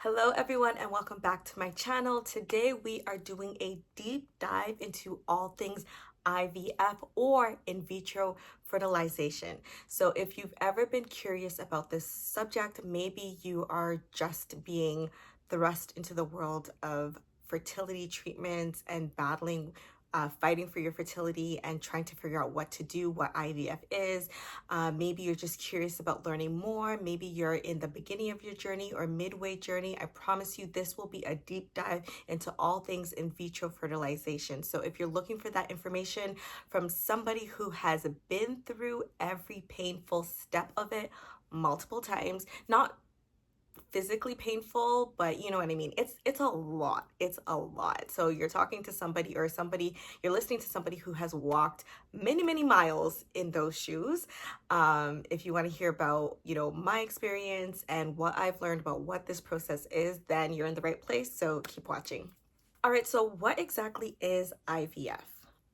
Hello everyone and welcome back to my channel. Today we are doing a deep dive into all things IVF or in vitro fertilization. So if you've ever been curious about this subject, maybe you are just being thrust into the world of fertility treatments and fighting for your fertility and trying to figure out what to do, what IVF is. Maybe you're just curious about learning more. Maybe you're in the beginning of your journey or midway journey. I promise you this will be a deep dive into all things in vitro fertilization. So if you're looking for that information from somebody who has been through every painful step of it multiple times, not physically painful, but you know what I mean. It's a lot. It's a lot. So you're talking to somebody or somebody, you're listening to somebody who has walked many miles in those shoes. If you want to hear about, my experience and what I've learned about what this process is, then you're in the right place. So keep watching. All right, so what exactly is IVF?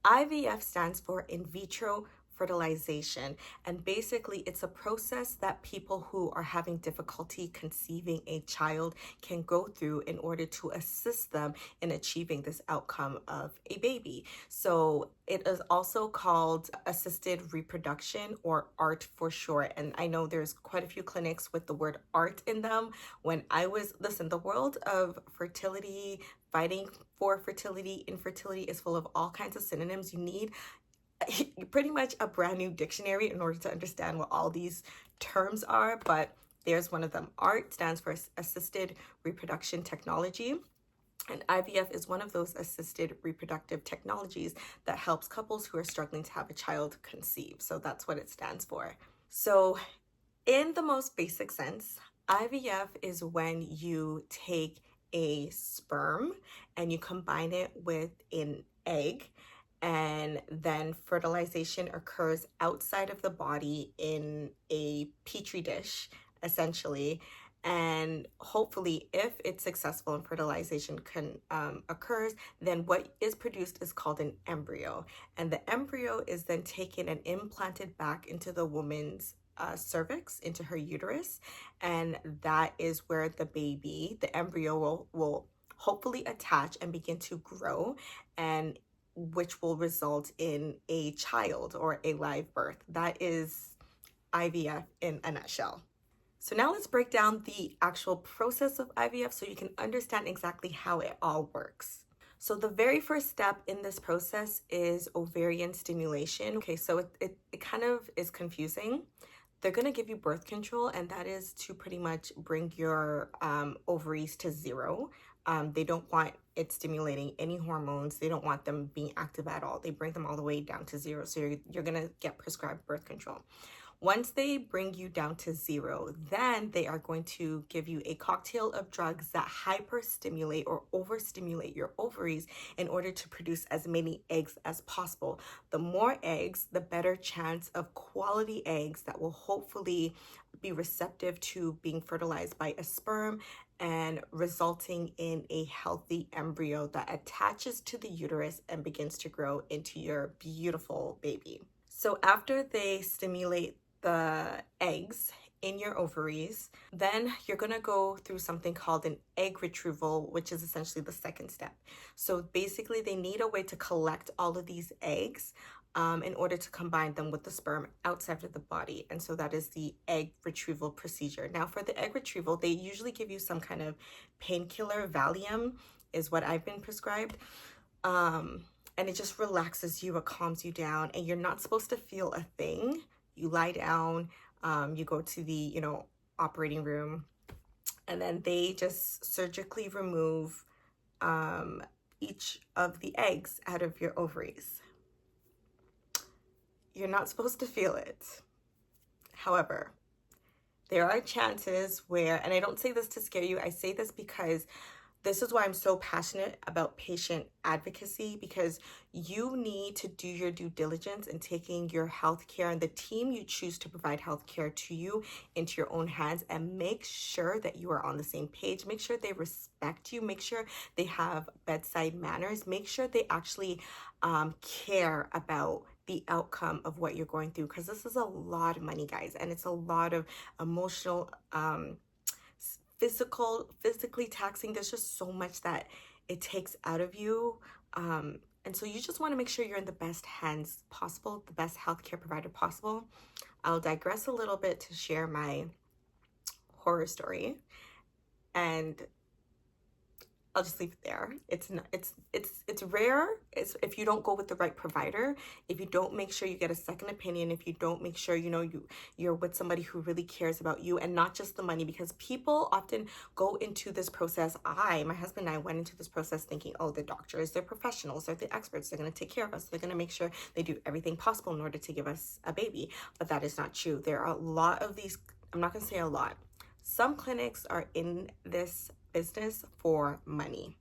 IVF stands for in vitro fertilization, and basically it's a process that people who are having difficulty conceiving a child can go through in order to assist them in achieving this outcome of a baby. So it is also called assisted reproduction, or ART for short. And I know there's quite a few clinics with the word ART in them. Listen, the world of fertility, fighting for fertility, infertility is full of all kinds of synonyms. You need pretty much a brand new dictionary in order to understand what all these terms are, but there's one of them. ART stands for assisted reproduction technology. And IVF is one of those assisted reproductive technologies that helps couples who are struggling to have a child conceive. So that's what it stands for. So in the most basic sense, IVF is when you take a sperm and you combine it with an egg, and then fertilization occurs outside of the body in a petri dish, essentially. And hopefully, if it's successful and fertilization occurs, then what is produced is called an embryo. And the embryo is then taken and implanted back into the woman's cervix, into her uterus. And that is where the embryo will hopefully attach and begin to grow, and which will result in a child or a live birth. That is IVF in a nutshell. So now let's break down the actual process of IVF so you can understand exactly how it all works. So the very first step in this process is ovarian stimulation. Okay, so it kind of is confusing. They're going to give you birth control, and that is to pretty much bring your ovaries to zero. They don't want it stimulating any hormones. They don't want them being active at all. They bring them all the way down to zero. So you're going to get prescribed birth control. Once they bring you down to zero, then they are going to give you a cocktail of drugs that hyperstimulate or overstimulate your ovaries in order to produce as many eggs as possible. The more eggs, the better chance of quality eggs that will hopefully be receptive to being fertilized by a sperm and resulting in a healthy embryo that attaches to the uterus and begins to grow into your beautiful baby. So after they stimulate the eggs in your ovaries, then you're going to go through something called an egg retrieval, which is essentially the second step. So basically they need a way to collect all of these eggs in order to combine them with the sperm outside of the body. And so that is the egg retrieval procedure. Now for the egg retrieval, they usually give you some kind of painkiller. Valium is what I've been prescribed. And it just relaxes you, it calms you down, and you're not supposed to feel a thing. You lie down, you go to the, operating room, and then they just surgically remove each of the eggs out of your ovaries. You're not supposed to feel it. However, there are chances where, and I don't say this to scare you, I say this because this is why I'm so passionate about patient advocacy, because you need to do your due diligence in taking your healthcare and the team you choose to provide healthcare to you into your own hands, and make sure that you are on the same page. Make sure they respect you. Make sure they have bedside manners. Make sure they actually care about the outcome of what you're going through, because this is a lot of money, guys, and it's a lot of emotional physically taxing. There's just so much that it takes out of you. And so you just want to make sure you're in the best hands possible, the best healthcare provider possible. I'll digress a little bit to share my horror story, and I'll just leave it there. It's not, it's rare. It's if you don't go with the right provider, if you don't make sure you get a second opinion, if you don't make sure you're with somebody who really cares about you and not just the money, because people often go into this process. My husband and I went into this process thinking, oh, the doctors, they're professionals, they're the experts, they're going to take care of us, they're going to make sure they do everything possible in order to give us a baby. But that is not true. There are a lot of these, I'm not going to say a lot. Some clinics are in this business for money.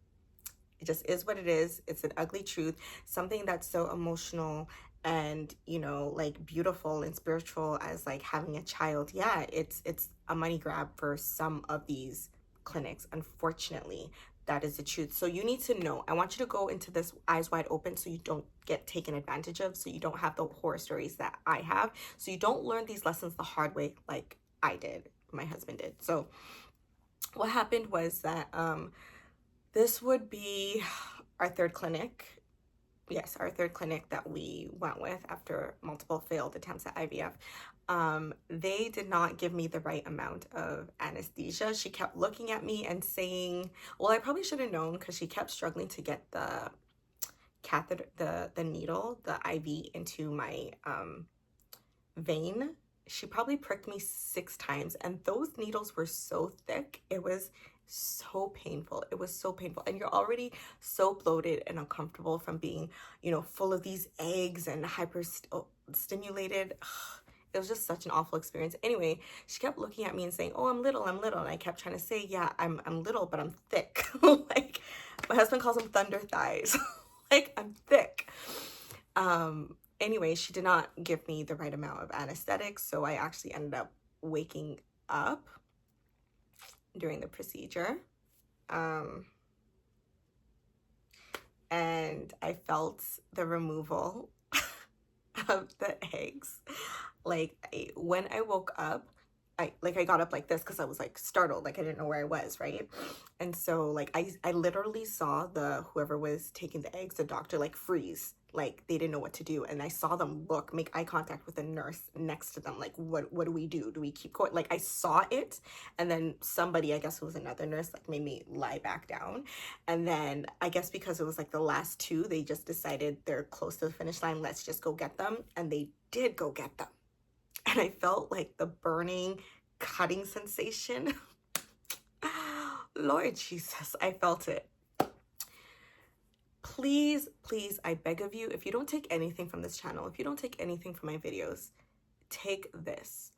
It just is what it is. It's an ugly truth. Something that's so emotional and, like beautiful and spiritual as like having a child. Yeah, it's a money grab for some of these clinics. Unfortunately, that is the truth. So you need to know. I want you to go into this eyes wide open so you don't get taken advantage of, so you don't have the horror stories that I have, so you don't learn these lessons the hard way like I did, my husband did. So what happened was that this would be our third clinic. Yes, our third clinic that we went with after multiple failed attempts at IVF. They did not give me the right amount of anesthesia. She kept looking at me and saying, well, I probably should have known, because she kept struggling to get the catheter, the needle, the IV into my vein. She probably pricked me 6 times, and those needles were so thick. It was so painful. It was so painful. And you're already so bloated and uncomfortable from being, full of these eggs and hyper stimulated. It was just such an awful experience. Anyway, she kept looking at me and saying, oh, I'm little. And I kept trying to say, yeah, I'm little, but I'm thick. Like, my husband calls them thunder thighs. Like, I'm thick. Anyway, she did not give me the right amount of anesthetic, so I actually ended up waking up during the procedure. And I felt the removal of the eggs. Like, when I woke up, I got up like this because I was like startled, like I didn't know where I was, right? And so like I literally saw whoever was taking the eggs, the doctor, like freeze, like they didn't know what to do. And I saw them make eye contact with the nurse next to them, like what do we do? Do we keep going? Like I saw it, and then somebody, I guess it was another nurse, like made me lie back down. And then I guess because it was like the last 2, they just decided they're close to the finish line, let's just go get them. And they did go get them. And I felt like the burning, cutting sensation. Lord Jesus, I felt it. Please, please, I beg of you, if you don't take anything from this channel, if you don't take anything from my videos, take this.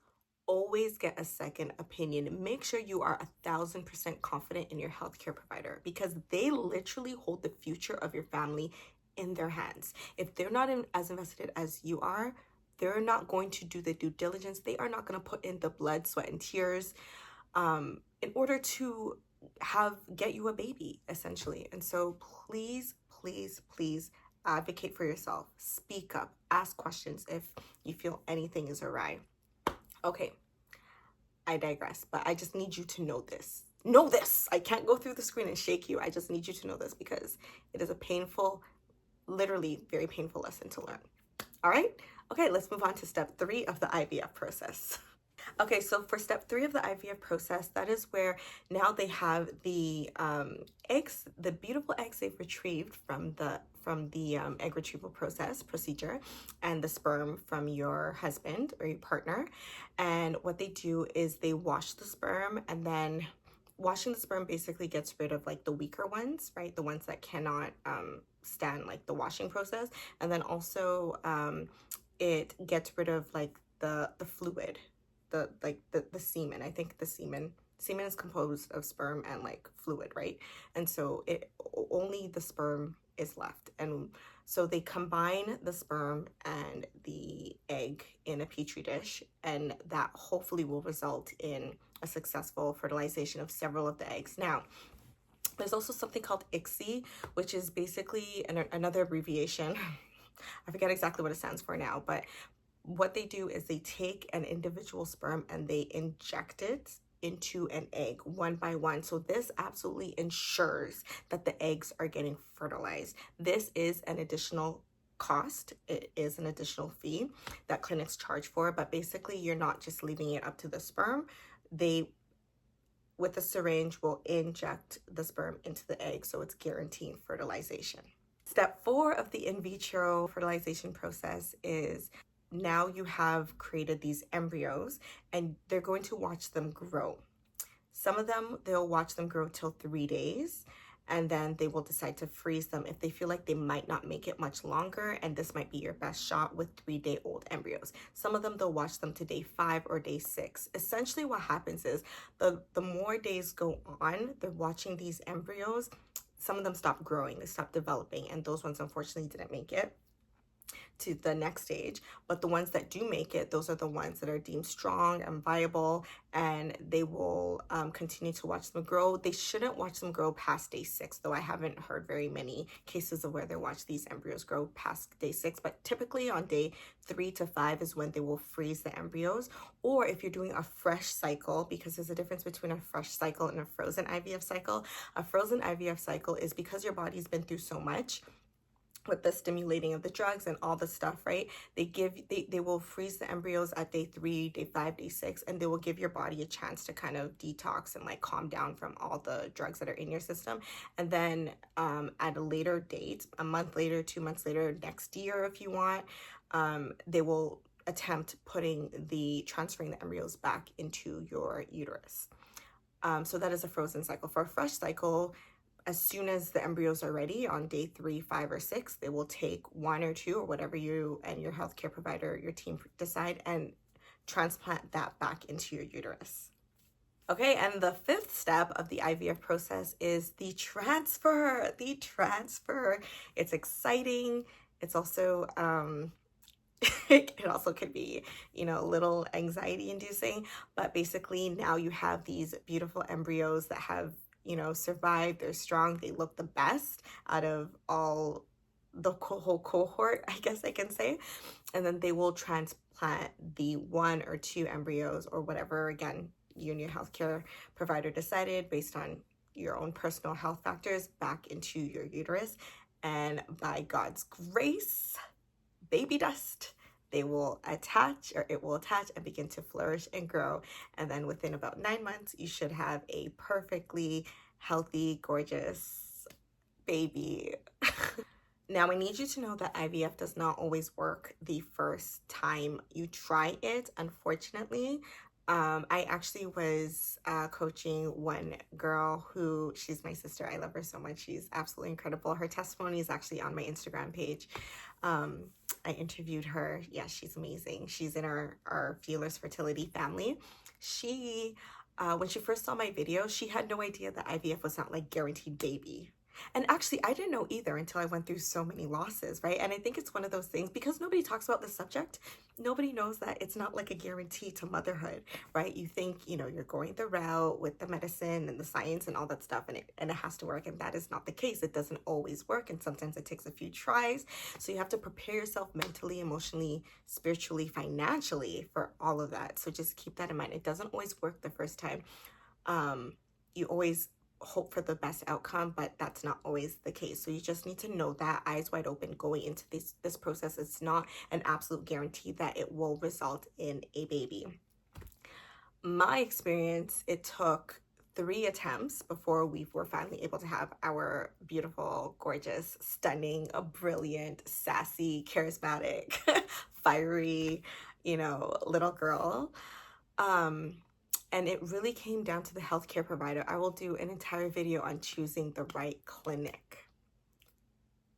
Always get a second opinion. Make sure you are 1,000% confident in your healthcare provider, because they literally hold the future of your family in their hands. If they're not as invested as you are, they're not going to do the due diligence. They are not going to put in the blood, sweat, and tears in order to get you a baby, essentially. And so please, please, please advocate for yourself. Speak up. Ask questions if you feel anything is awry. Okay, I digress, but I just need you to know this. Know this. I can't go through the screen and shake you. I just need you to know this, because it is a painful, literally very painful lesson to learn. All right? Okay, let's move on to step 3 of the IVF process. Okay, so for step 3 of the IVF process, that is where now they have the eggs, the beautiful eggs they've retrieved from the egg retrieval procedure, and the sperm from your husband or your partner. And what they do is they wash the sperm, and then washing the sperm basically gets rid of like the weaker ones, right? The ones that cannot stand like the washing process. And then also it gets rid of like the fluid, the semen. I think the semen is composed of sperm and like fluid, right? And so only the sperm is left. And so they combine the sperm and the egg in a petri dish, and that hopefully will result in a successful fertilization of several of the eggs. Now, there's also something called ICSI, which is basically another abbreviation. I forget exactly what it stands for now, but what they do is they take an individual sperm and they inject it into an egg one by one. So this absolutely ensures that the eggs are getting fertilized. This is an additional cost. It is an additional fee that clinics charge for, but basically you're not just leaving it up to the sperm. They, with a syringe, will inject the sperm into the egg, so it's guaranteeing fertilization. Step 4 of the in vitro fertilization process is now you have created these embryos and they're going to watch them grow. Some of them, they'll watch them grow till 3 days, and then they will decide to freeze them if they feel like they might not make it much longer, and this might be your best shot with 3-day-old embryos. Some of them, they'll watch them to day 5 or day 6. Essentially what happens is the more days go on, they're watching these embryos. Some of them stop growing, they stop developing, and those ones unfortunately didn't make it to the next stage. But the ones that do make it, those are the ones that are deemed strong and viable, and they will continue to watch them grow. They shouldn't watch them grow past day 6, though I haven't heard very many cases of where they watch these embryos grow past day 6, but typically on day 3 to 5 is when they will freeze the embryos. Or if you're doing a fresh cycle, because there's a difference between a fresh cycle and a frozen IVF cycle. A frozen IVF cycle is because your body's been through so much with the stimulating of the drugs and all the stuff, right? They will freeze the embryos at day 3, day 5, day 6, and they will give your body a chance to kind of detox and like calm down from all the drugs that are in your system. And then at a later date, a month later, 2 months later, next year if you want, they will attempt transferring the embryos back into your uterus. So that is a frozen cycle. For a fresh cycle, as soon as the embryos are ready on day 3, 5, or 6, they will take 1 or 2 or whatever you and your healthcare provider, your team decide, and transplant that back into your uterus. Okay, and the 5th step of the IVF process is the transfer. The transfer. It's exciting. It's also it also could be, a little anxiety inducing, but basically now you have these beautiful embryos that have survived. They're strong. They look the best out of all the whole cohort, I guess I can say. And then they will transplant the 1 or 2 embryos or whatever, again, you and your healthcare provider decided based on your own personal health factors, back into your uterus. And by God's grace, baby dust, it will attach and begin to flourish and grow. And then within about 9 months, you should have a perfectly healthy, gorgeous baby. Now, I need you to know that IVF does not always work the first time you try it, unfortunately. I actually was coaching one girl who, she's my sister. I love her so much. She's absolutely incredible. Her testimony is actually on my Instagram page. I interviewed her. Yeah, she's amazing. She's in our Fearless Fertility family. She, when she first saw my video, she had no idea that IVF was not like guaranteed baby. And actually, I didn't know either until I went through so many losses, right? And I think it's one of those things, because nobody talks about the subject, nobody knows that it's not like a guarantee to motherhood, right? You think, you're going the route with the medicine and the science and all that stuff, and it has to work. And that is not the case. It doesn't always work. And sometimes it takes a few tries. So you have to prepare yourself mentally, emotionally, spiritually, financially for all of that. So just keep that in mind. It doesn't always work the first time. You always hope for the best outcome, but that's not always the case. So you just need to know that, eyes wide open, going into this process. It's not an absolute guarantee that it will result in a baby. My experience, it took 3 attempts before we were finally able to have our beautiful, gorgeous, stunning, brilliant, sassy, charismatic, fiery, little girl. And it really came down to the healthcare provider. I will do an entire video on choosing the right clinic.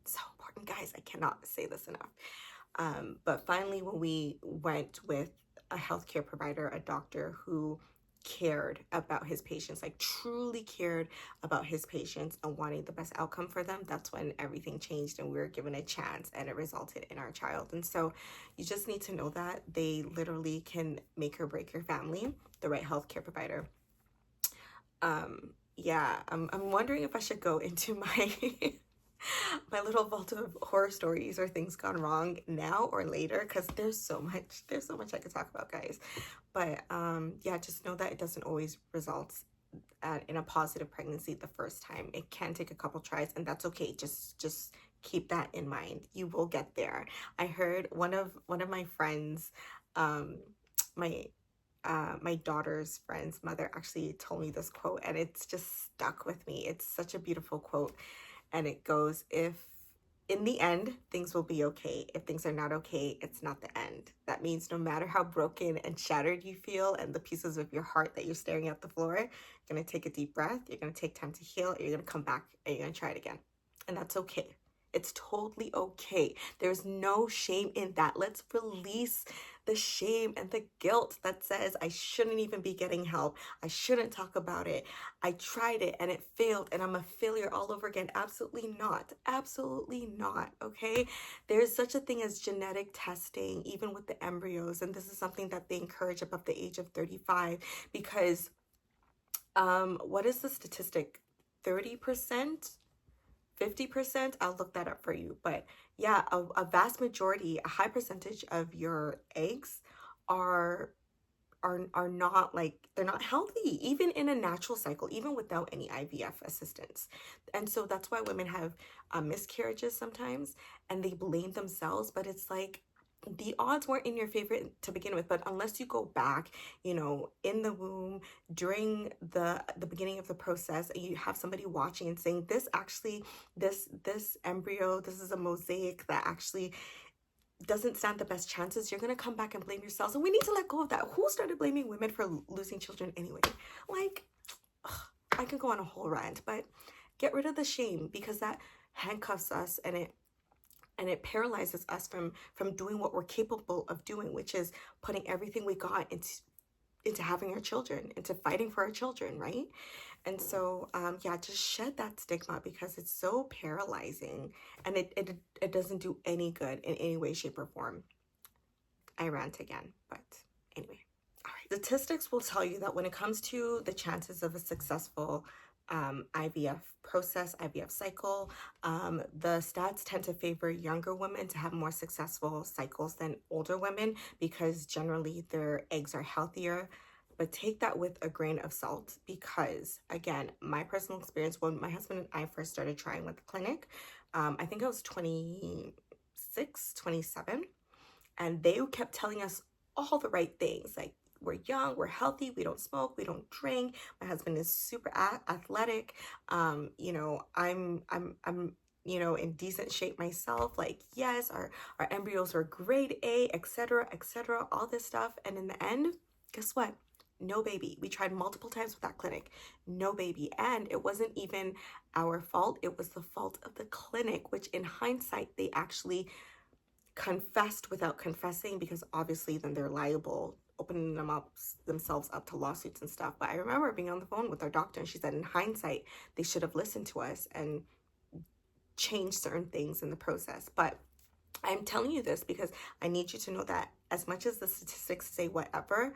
It's so important, guys. I cannot say this enough. But finally, when we went with a healthcare provider, a doctor who cared about his patients, like truly cared about his patients and wanting the best outcome for them, that's when everything changed and we were given a chance and it resulted in our child. And so you just need to know that they literally can make or break your family, the right healthcare provider. I'm wondering if I should go into my my little vault of horror stories or things gone wrong now or later, because there's so much I could talk about, guys. But yeah, just know that it doesn't always result in a positive pregnancy the first time. It can take a couple tries, and that's okay. Just keep that in mind. You will get there. I heard one of my friends, um my my daughter's friend's mother actually told me this quote, and it's just stuck with me. It's such a beautiful quote, and it goes, if in the end things will be okay, if things are not okay, it's not the end. That means no matter how broken and shattered you feel and the pieces of your heart that you're staring at the floor, you're going to take a deep breath, you're going to take time to heal, you're going to come back and you're going to try it again. And that's okay. It's totally okay. There's no shame in that. Let's release the shame and the guilt that says I shouldn't even be getting help. I shouldn't talk about it. I tried it and it failed and I'm a failure all over again. Absolutely not. Absolutely not. Okay. There's such a thing as genetic testing, even with the embryos. And this is something that they encourage above the age of 35 because what is the statistic? 30%? 50%? I'll look that up for you. But yeah, a vast majority, a high percentage of your eggs are are not like, they're not healthy, even in a natural cycle, even without any IVF assistance. And so that's why women have miscarriages sometimes, and they blame themselves. But it's like, the odds weren't in your favor to begin with. But unless you go back, you know, in the womb during the beginning of the process, and you have somebody watching and saying, this actually, this embryo, this is a mosaic that actually doesn't stand the best chances, you're gonna come back and blame yourselves. And we need to let go of that. Who started blaming women for losing children anyway? Like, ugh, I can go on a whole rant, but get rid of the shame, because that handcuffs us, and it paralyzes us from doing what we're capable of doing, which is putting everything we got into having our children, into fighting for our children, right? And so yeah, just shed that stigma, because it's so paralyzing, and it doesn't do any good in any way, shape, or form. I rant again, but anyway. All right. Statistics will tell you that when it comes to the chances of a successful IVF process, IVF cycle, the stats tend to favor younger women to have more successful cycles than older women, because generally their eggs are healthier. But take that with a grain of salt, because again, my personal experience, when my husband and I first started trying with the clinic, I think I was 26, 27, and they kept telling us all the right things, like, we're young, we're healthy, we don't smoke, we don't drink, my husband is super athletic, you know, I'm you know, in decent shape myself, like, yes, our embryos are grade A, etc., etc., all this stuff. And in the end, guess what? No baby. We tried multiple times with that clinic, no baby. And it wasn't even our fault, it was the fault of the clinic, which in hindsight they actually confessed without confessing, because obviously then they're liable, opening themselves up to lawsuits and stuff. But I remember being on the phone with our doctor, and she said in hindsight they should have listened to us and changed certain things in the process. But I'm telling you this because I need you to know that as much as the statistics say whatever,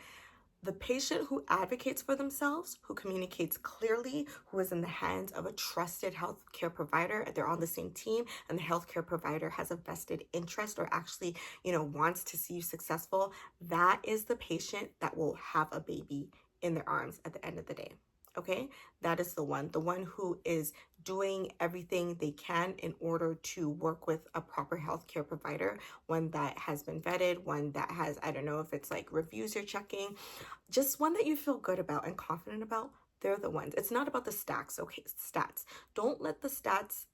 the patient who advocates for themselves, who communicates clearly, who is in the hands of a trusted healthcare provider, they're on the same team, and the healthcare provider has a vested interest, or actually, you know, wants to see you successful, that is the patient that will have a baby in their arms at the end of the day. Okay, that is the one who is doing everything they can in order to work with a proper healthcare provider, one that has been vetted, one that has, I don't know if it's like reviews you're checking, just one that you feel good about and confident about. They're the ones. It's not about the stats, okay? Stats. Don't let the stats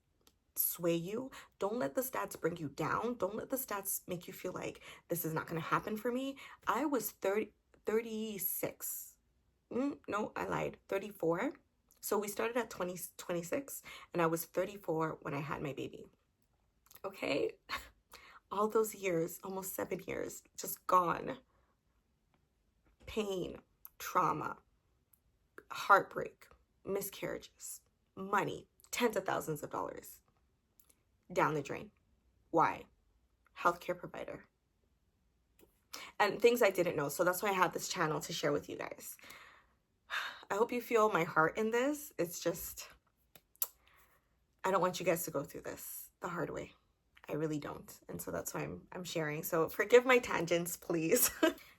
sway you. Don't let the stats bring you down. Don't let the stats make you feel like this is not going to happen for me. I was 36. No, I lied. 34. So we started at 26, and I was 34 when I had my baby. Okay? All those years, almost 7 years, just gone. Pain, trauma, heartbreak, miscarriages, money, tens of thousands of dollars down the drain. Why? Healthcare provider. And things I didn't know. So that's why I have this channel to share with you guys. I hope you feel my heart in this. It's just, I don't want you guys to go through this the hard way. I really don't. And so that's why I'm sharing. So forgive my tangents, please.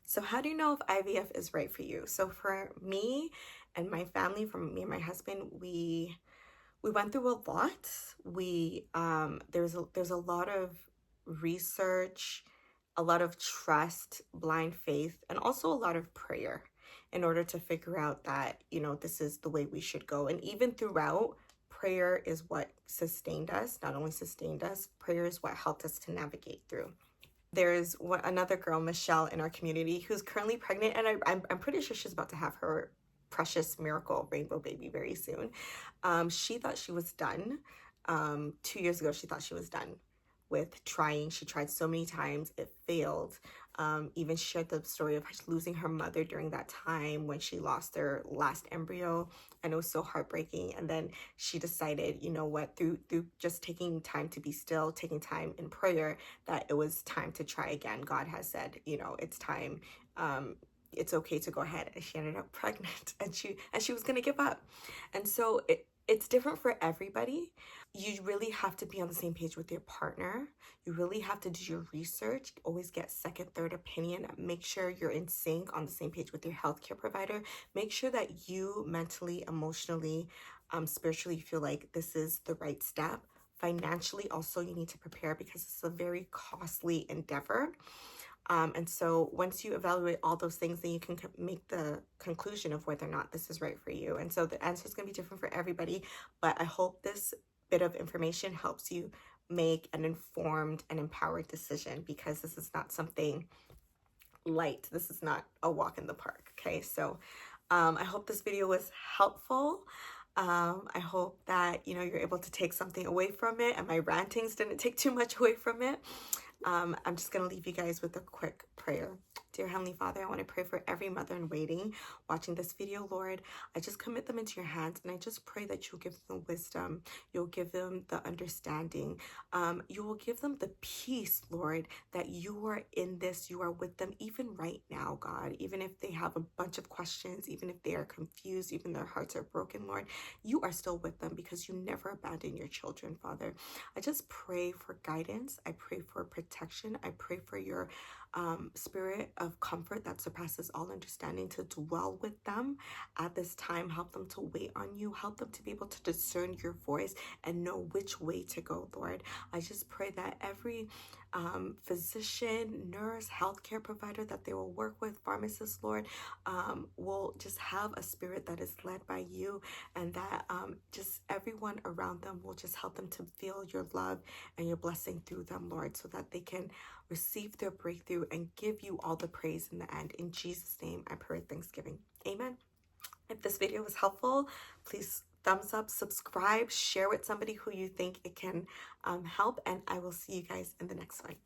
So how do you know if IVF is right for you? So for me and my family, from me and my husband, we went through a lot. There's a lot of research, a lot of trust, blind faith, and also a lot of prayer in order to figure out that, this is the way we should go. And even throughout, prayer is what sustained us. Not only sustained us, prayer is what helped us to navigate through. There's another girl, Michelle, in our community who's currently pregnant, and I'm pretty sure she's about to have her precious miracle rainbow baby very soon. She thought she was done. 2 years ago, she thought she was done with trying. She tried so many times, it failed. Even shared the story of losing her mother during that time when she lost their last embryo, and it was so heartbreaking. And then she decided, you know what, through just taking time to be still, taking time in prayer, that it was time to try again. God has said, it's time. It's okay to go ahead. And she ended up pregnant, and she was gonna give up. And so it's different for everybody. You really have to be on the same page with your partner. You really have to do your research. Always get second, third opinion. Make sure you're in sync, on the same page with your healthcare provider. Make sure that you mentally, emotionally, spiritually feel like this is the right step. Financially, also, you need to prepare because it's a very costly endeavor. And so once you evaluate all those things, then you can make the conclusion of whether or not this is right for you. And so the answer is going to be different for everybody, but I hope this bit of information helps you make an informed and empowered decision, because this is not something light. This is not a walk in the park. Okay. So I hope this video was helpful. I hope that, you're able to take something away from it, and my rantings didn't take too much away from it. I'm just going to leave you guys with a quick prayer. Dear Heavenly Father, I want to pray for every mother in waiting watching this video, Lord. I just commit them into your hands, and I just pray that you'll give them wisdom. You'll give them the understanding. You will give them the peace, Lord, that you are in this. You are with them even right now, God. Even if they have a bunch of questions, even if they are confused, even their hearts are broken, Lord, you are still with them, because you never abandon your children, Father. I just pray for guidance. I pray for protection. I pray for your spirit of comfort that surpasses all understanding to dwell with them at this time. Help them to wait on you. Help them to be able to discern your voice and know which way to go, Lord. I just pray that every physician, nurse, healthcare provider that they will work with, pharmacist, Lord, will just have a spirit that is led by you, and that just everyone around them will just help them to feel your love and your blessing through them, Lord, so that they can receive their breakthrough and give you all the praise in the end. In Jesus' name, I pray thanksgiving. Amen. If this video was helpful, please thumbs up, subscribe, share with somebody who you think it can help, and I will see you guys in the next one.